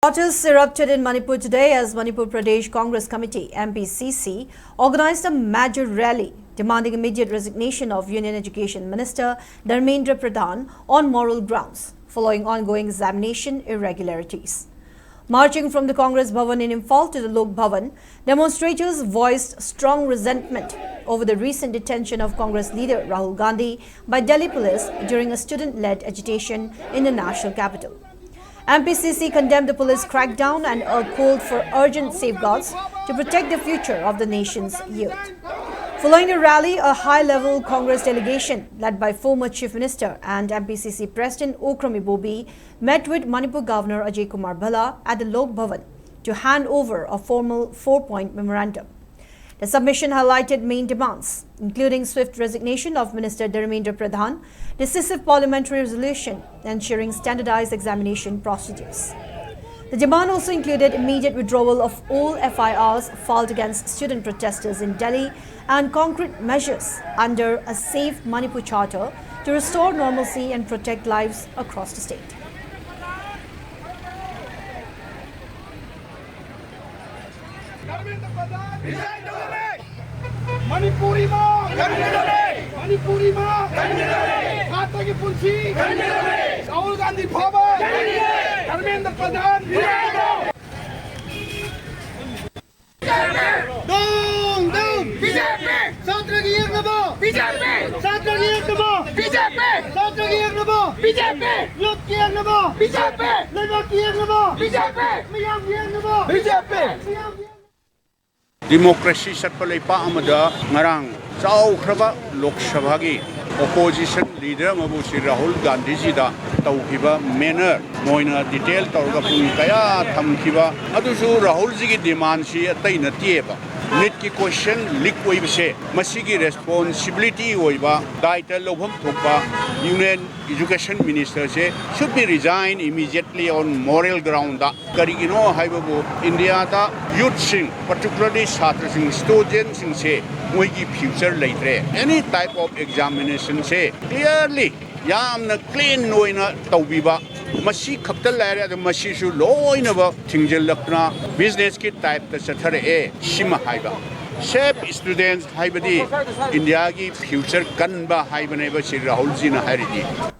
Protests erupted in Manipur today as Manipur Pradesh Congress Committee (MPCC) organized a major rally demanding immediate resignation of Union Education Minister Dharmendra Pradhan on moral grounds following ongoing examination irregularities. Marching from the Congress Bhavan in Imphal to the Lok Bhavan, demonstrators voiced strong resentment over the recent detention of Congress leader Rahul Gandhi by Delhi police during a student-led agitation in the national capital. MPCC condemned the police crackdown and called for urgent safeguards to protect the future of the nation's youth. Following the rally, a high-level Congress delegation led by former Chief Minister and MPCC President Okrami Bobi met with Manipur Governor Ajay Kumar Bhalla at the Lok Bhavan to hand over a formal 4-point memorandum. The submission highlighted main demands, including swift resignation of Minister Dharmendra Pradhan, decisive parliamentary resolution ensuring standardized examination procedures. The demand also included immediate withdrawal of all FIRs filed against student protesters in Delhi and concrete measures under a Safe Manipur Charter to restore normalcy and protect lives across the state. Manipuri ma, Manipuri ma, Khata ki punchi, Rahul Gandhi Bhavan, Dharmendra Pradhan, down, down, BJP, Satra ki ek nabo, BJP, Satra ki ek nabo, BJP, Satra ki ek nabo, BJP, Lok ki ek nabo, BJP, Lok ki ek nabo, BJP, Miyam ki ek nabo, BJP. Democracy Satpalaipa Amada Narang Chau Kraba Lok Sabha gi opposition leader Mabusi Rahul Gandhi Jida Taukiba manner Moina detail Tauga Pun Kaya Tamkiba Adusu Rahul Ji demand si Ataina Tieba Nit ki question leak Webse Masigi responsibility Oiba Daita Lobham Topa Union Education Minister say should be resigned immediately on moral ground. Karigino Haibabu India da youth sing particularly Chhatra sing students sing say Moigi future later. Any type of examination say clearly Yamna clean noina Taubiba Masi Kaptal area the Masishu loinaba Tingjel Lakna business kit type the Satare Shima Haiba. Shape students Haibadi India ki future Kanba Haibaneva Rahul Zina Haridi.